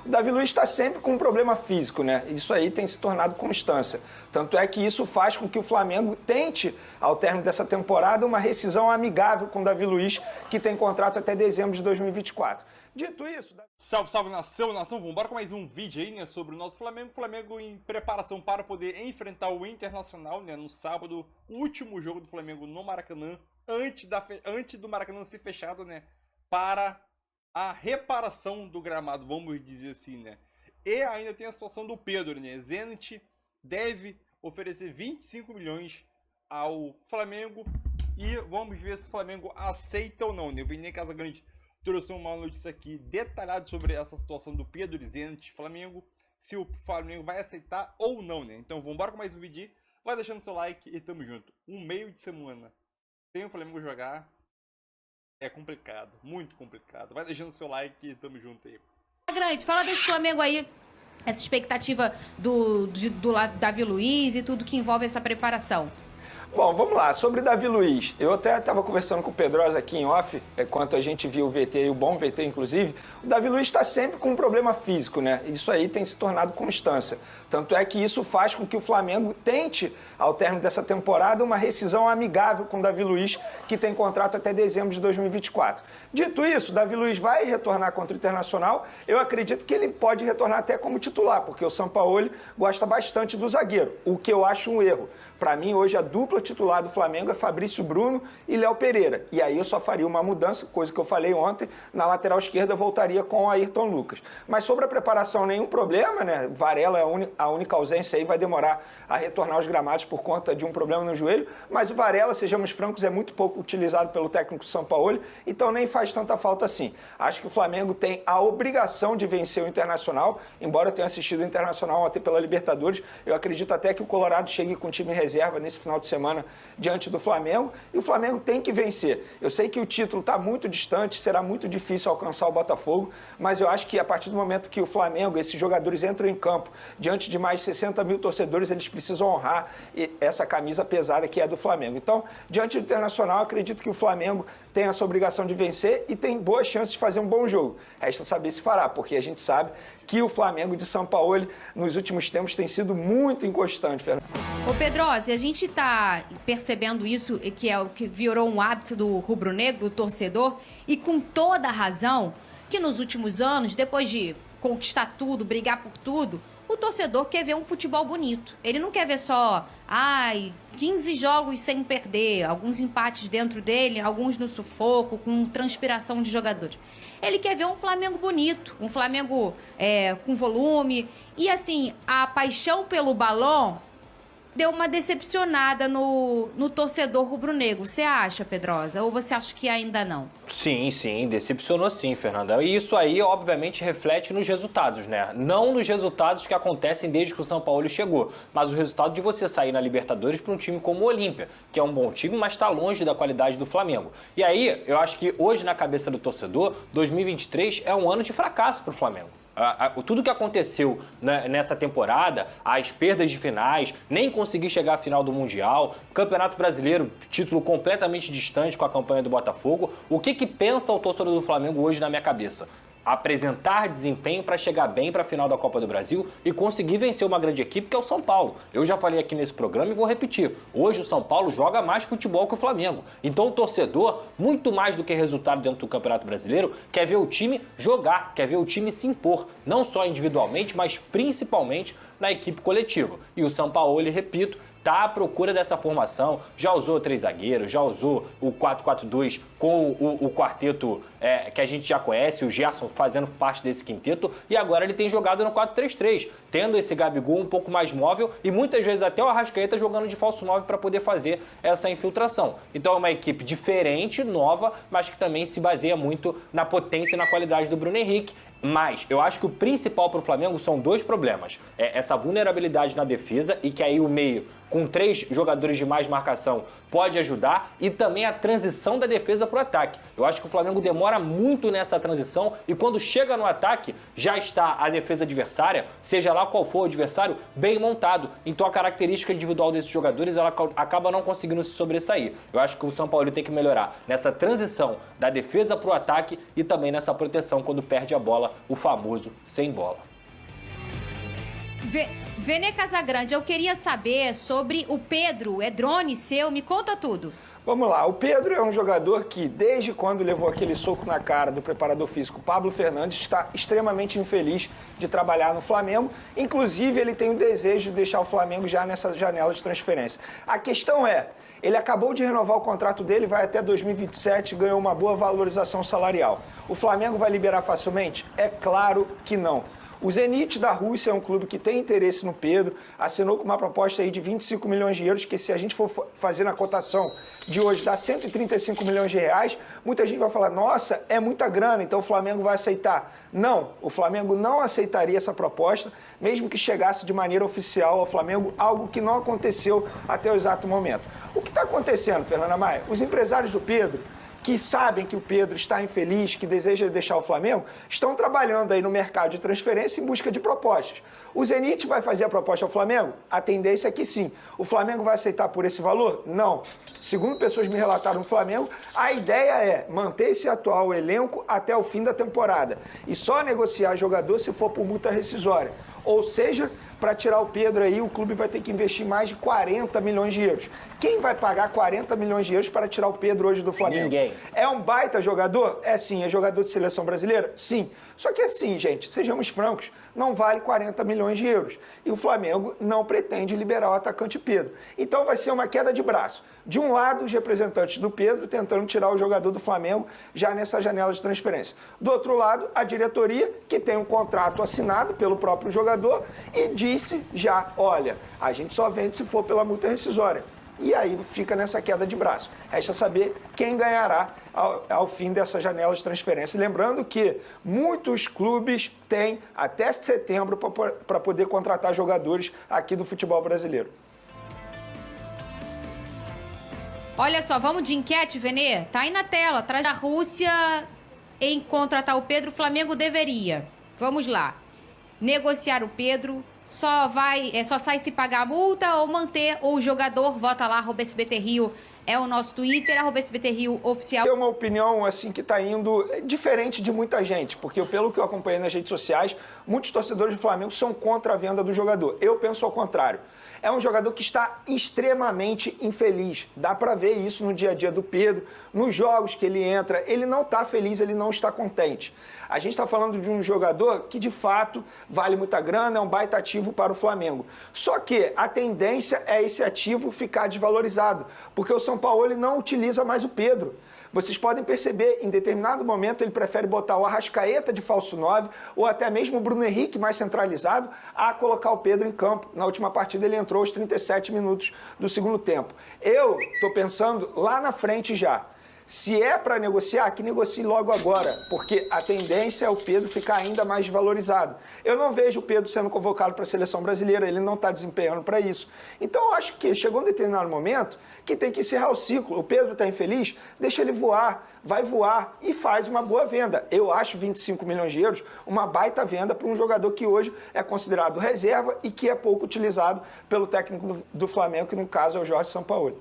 O Davi Luiz está sempre com um problema físico, né? Isso aí tem se tornado constância. Tanto é que isso faz com que o Flamengo tente, ao término dessa temporada, uma rescisão amigável com o Davi Luiz, que tem contrato até dezembro de 2024. Dito isso... Salve, salve, nação! Vamos embora com mais um vídeo aí, né, sobre o nosso Flamengo. Flamengo em preparação para poder enfrentar o Internacional, né, no sábado. O último jogo do Flamengo no Maracanã, antes do Maracanã ser fechado, né, para a reparação do gramado, vamos dizer assim, né. E ainda tem a situação do Pedro, né. Zenit deve oferecer 25 milhões ao Flamengo e vamos ver se o Flamengo aceita ou não, né. O Vini Casagrande trouxe uma notícia aqui detalhada sobre essa situação do Pedro e Zenit Flamengo, se o Flamengo vai aceitar ou não, né? Então vamos embora com mais um vídeo, vai deixando seu like e tamo junto. Um meio de semana sem o Flamengo jogar é complicado, muito complicado. Vai deixando seu like e tamo junto aí. Grande, fala desse Flamengo aí, essa expectativa do Davi Luiz e tudo que envolve essa preparação. Bom, vamos lá. Sobre Davi Luiz, eu até estava conversando com o Pedrosa aqui em off, enquanto a gente viu o VT, e o bom VT inclusive, o Davi Luiz está sempre com um problema físico, né? Isso aí tem se tornado constância. Tanto é que isso faz com que o Flamengo tente, ao término dessa temporada, uma rescisão amigável com o Davi Luiz, que tem contrato até dezembro de 2024. Dito isso, o Davi Luiz vai retornar contra o Internacional. Eu acredito que ele pode retornar até como titular, porque o Sampaoli gosta bastante do zagueiro, o que eu acho um erro. Para mim, hoje, a dupla titular do Flamengo é Fabrício Bruno e Léo Pereira. E aí eu só faria uma mudança, coisa que eu falei ontem, na lateral esquerda voltaria com o Ayrton Lucas. Mas sobre a preparação, nenhum problema, né? Varela é a única ausência aí, vai demorar a retornar aos gramados por conta de um problema no joelho. Mas o Varela, sejamos francos, é muito pouco utilizado pelo técnico Sampaoli, então nem faz tanta falta assim. Acho que o Flamengo tem a obrigação de vencer o Internacional, embora eu tenha assistido o Internacional ontem pela Libertadores, eu acredito até que o Colorado chegue com o time reserva nesse final de semana diante do Flamengo, e o Flamengo tem que vencer. Eu sei que o título está muito distante, será muito difícil alcançar o Botafogo, mas eu acho que a partir do momento que o Flamengo, esses jogadores entram em campo diante de mais 60 mil torcedores, eles precisam honrar essa camisa pesada que é do Flamengo. Então, diante do Internacional, acredito que o Flamengo tem essa obrigação de vencer e tem boas chances de fazer um bom jogo. Resta saber se fará, porque a gente sabe que o Flamengo de Sampaoli, nos últimos tempos, tem sido muito inconstante, Fernando. Ô Pedrosa, a gente tá percebendo isso, que é o que virou um hábito do rubro-negro, do torcedor, e com toda a razão, que nos últimos anos, depois de conquistar tudo, brigar por tudo, o torcedor quer ver um futebol bonito. Ele não quer ver só, 15 jogos sem perder, alguns empates dentro dele, alguns no sufoco, com transpiração de jogadores. Ele quer ver um Flamengo bonito, um Flamengo com volume. E assim, a paixão pelo balão deu uma decepcionada no torcedor rubro-negro. Você acha, Pedrosa? Ou você acha que ainda não? Sim, decepcionou sim, Fernanda. E isso aí, obviamente, reflete nos resultados, né? Não nos resultados que acontecem desde que o São Paulo chegou, mas o resultado de você sair na Libertadores para um time como o Olímpia, que é um bom time, mas está longe da qualidade do Flamengo. E aí, eu acho que hoje, na cabeça do torcedor, 2023 é um ano de fracasso para o Flamengo. Tudo que aconteceu nessa temporada, as perdas de finais, nem conseguir chegar à final do Mundial, Campeonato Brasileiro, título completamente distante com a campanha do Botafogo. O que pensa o torcedor do Flamengo hoje na minha cabeça? Apresentar desempenho para chegar bem para a final da Copa do Brasil e conseguir vencer uma grande equipe que é o São Paulo. Eu já falei aqui nesse programa e vou repetir. Hoje o São Paulo joga mais futebol que o Flamengo. Então o torcedor, muito mais do que resultado dentro do Campeonato Brasileiro, quer ver o time jogar, quer ver o time se impor. Não só individualmente, mas principalmente na equipe coletiva. E o São Paulo, repito, está à procura dessa formação, já usou 3 zagueiros, já usou o 4-4-2 com o quarteto que a gente já conhece, o Gerson fazendo parte desse quinteto, e agora ele tem jogado no 4-3-3, tendo esse Gabigol um pouco mais móvel e muitas vezes até o Arrascaeta jogando de falso 9 para poder fazer essa infiltração. Então é uma equipe diferente, nova, mas que também se baseia muito na potência e na qualidade do Bruno Henrique. Mas eu acho que o principal para o Flamengo são 2 problemas. Essa vulnerabilidade na defesa, e que aí o meio, com 3 jogadores de mais marcação, pode ajudar, e também a transição da defesa para o ataque. Eu acho que o Flamengo demora muito nessa transição, e quando chega no ataque, já está a defesa adversária, seja lá qual for o adversário, bem montado. Então a característica individual desses jogadores, ela acaba não conseguindo se sobressair. Eu acho que o São Paulo tem que melhorar nessa transição da defesa para o ataque e também nessa proteção quando perde a bola bola, o famoso sem bola. Vene Casagrande, eu queria saber sobre o Pedro, é drone seu, me conta tudo. Vamos lá, o Pedro é um jogador que, desde quando levou aquele soco na cara do preparador físico Pablo Fernandes, está extremamente infeliz de trabalhar no Flamengo. Inclusive, ele tem o desejo de deixar o Flamengo já nessa janela de transferência. A questão é, ele acabou de renovar o contrato dele, vai até 2027, ganhou uma boa valorização salarial. O Flamengo vai liberar facilmente? É claro que não. O Zenit da Rússia é um clube que tem interesse no Pedro, assinou com uma proposta aí de 25 milhões de euros, que se a gente for fazer na cotação de hoje dá 135 milhões de reais, muita gente vai falar, nossa, é muita grana, então o Flamengo vai aceitar. Não, o Flamengo não aceitaria essa proposta, mesmo que chegasse de maneira oficial ao Flamengo, algo que não aconteceu até o exato momento. O que está acontecendo, Fernanda Maia? Os empresários do Pedro, que sabem que o Pedro está infeliz, que deseja deixar o Flamengo, estão trabalhando aí no mercado de transferência em busca de propostas. O Zenit vai fazer a proposta ao Flamengo? A tendência é que sim. O Flamengo vai aceitar por esse valor? Não. Segundo pessoas me relataram no Flamengo, a ideia é manter esse atual elenco até o fim da temporada e só negociar jogador se for por multa rescisória. Ou seja, para tirar o Pedro aí, o clube vai ter que investir mais de 40 milhões de euros. Quem vai pagar 40 milhões de euros para tirar o Pedro hoje do Flamengo? Ninguém. É um baita jogador? É sim. É jogador de seleção brasileira? Sim. Só que assim, gente, sejamos francos, não vale 40 milhões de euros. E o Flamengo não pretende liberar o atacante Pedro. Então vai ser uma queda de braço. De um lado, os representantes do Pedro tentando tirar o jogador do Flamengo já nessa janela de transferência. Do outro lado, a diretoria, que tem um contrato assinado pelo próprio jogador e disse já, olha, a gente só vende se for pela multa rescisória. E aí fica nessa queda de braço. Resta saber quem ganhará ao fim dessa janela de transferência. Lembrando que muitos clubes têm até setembro para poder contratar jogadores aqui do futebol brasileiro. Olha só, vamos de enquete, Venê? Tá aí na tela, atrás da Rússia em contratar o Pedro, o Flamengo deveria. Vamos lá. Negociar o Pedro, só sai se pagar a multa ou manter o jogador, vota lá, @SBTRio é o nosso Twitter, @SBTRio oficial. É uma opinião assim que está indo diferente de muita gente, porque pelo que eu acompanhei nas redes sociais, muitos torcedores do Flamengo são contra a venda do jogador. Eu penso ao contrário. É um jogador que está extremamente infeliz. Dá para ver isso no dia a dia do Pedro, nos jogos que ele entra. Ele não está feliz, ele não está contente. A gente está falando de um jogador que, de fato, vale muita grana, é um baita ativo para o Flamengo. Só que a tendência é esse ativo ficar desvalorizado, porque o São Paulo não utiliza mais o Pedro. Vocês podem perceber, em determinado momento, ele prefere botar o Arrascaeta de falso 9 ou até mesmo o Bruno Henrique mais centralizado a colocar o Pedro em campo. Na última partida ele entrou aos 37 minutos do segundo tempo. Eu estou pensando lá na frente já. Se é para negociar, que negocie logo agora, porque a tendência é o Pedro ficar ainda mais valorizado. Eu não vejo o Pedro sendo convocado para a seleção brasileira, ele não está desempenhando para isso. Então eu acho que chegou um determinado momento que tem que encerrar o ciclo. O Pedro está infeliz, deixa ele voar, vai voar e faz uma boa venda. Eu acho 25 milhões de euros uma baita venda para um jogador que hoje é considerado reserva e que é pouco utilizado pelo técnico do Flamengo, que no caso é o Jorge Sampaoli.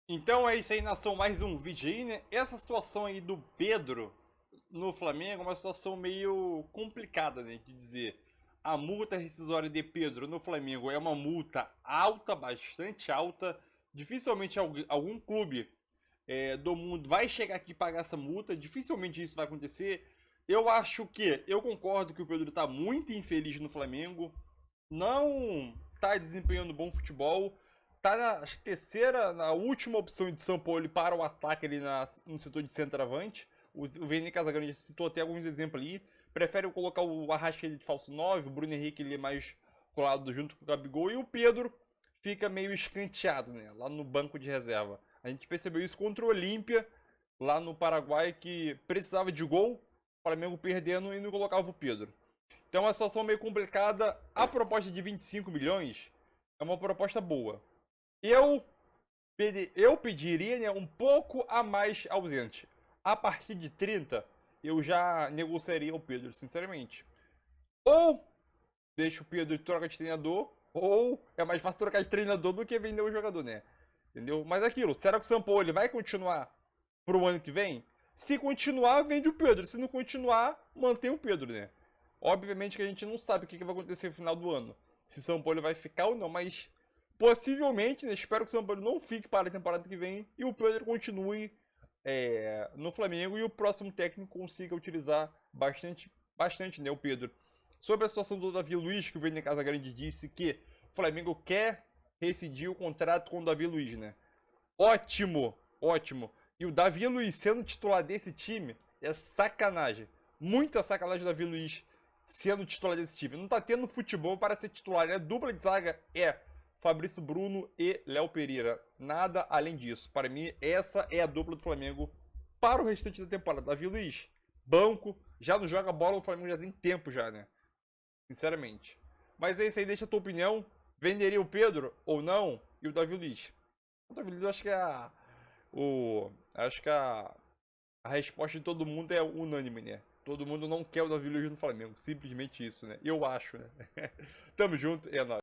Então é isso aí, nação, mais um vídeo aí, né? Essa situação aí do Pedro no Flamengo é uma situação meio complicada, né? De dizer, a multa rescisória de Pedro no Flamengo é uma multa alta, bastante alta. Dificilmente algum clube do mundo vai chegar aqui e pagar essa multa, dificilmente isso vai acontecer. Eu concordo que o Pedro tá muito infeliz no Flamengo, não tá desempenhando bom futebol. Tá na última opção de São Paulo para o ataque ali no setor de centroavante. O Vene Casagrande citou até alguns exemplos ali. Prefere colocar o Arrascaeta de falso 9, o Bruno Henrique ele é mais colado junto com o Gabigol. E o Pedro fica meio escanteado, né? Lá no banco de reserva. A gente percebeu isso contra o Olímpia, lá no Paraguai, que precisava de gol, o Flamengo perdendo e não colocava o Pedro. Então é uma situação meio complicada. A proposta de 25 milhões é uma proposta boa. Eu pediria, né, um pouco a mais ausente. A partir de 30, eu já negociaria o Pedro, sinceramente. Ou deixa o Pedro e troca de treinador, ou é mais fácil trocar de treinador do que vender o jogador, né? Entendeu? Mas aquilo, será que o São Paulo vai continuar pro ano que vem? Se continuar, vende o Pedro. Se não continuar, mantém o Pedro, né? Obviamente que a gente não sabe o que vai acontecer no final do ano. Se São Paulo vai ficar ou não, mas possivelmente, né? Espero que o São Paulo não fique para a temporada que vem e o Pedro continue no Flamengo e o próximo técnico consiga utilizar bastante, né, o Pedro. Sobre a situação do Davi Luiz, que o Vene Casagrande disse que o Flamengo quer rescindir o contrato com o Davi Luiz, né? Ótimo, ótimo. E o Davi Luiz sendo titular desse time é sacanagem. Muita sacanagem o Davi Luiz sendo titular desse time. Não tá tendo futebol para ser titular, né? Dupla de zaga é Fabrício Bruno e Léo Pereira. Nada além disso. Para mim, essa é a dupla do Flamengo para o restante da temporada. Davi Luiz, banco, já não joga bola, o Flamengo já tem tempo já, né? Sinceramente. Mas é isso aí, deixa a tua opinião. Venderia o Pedro ou não? E o Davi Luiz? O Davi Luiz, acho que a resposta de todo mundo é unânime, né? Todo mundo não quer o Davi Luiz no Flamengo. Simplesmente isso, né? Eu acho, né? Tamo junto, é nóis.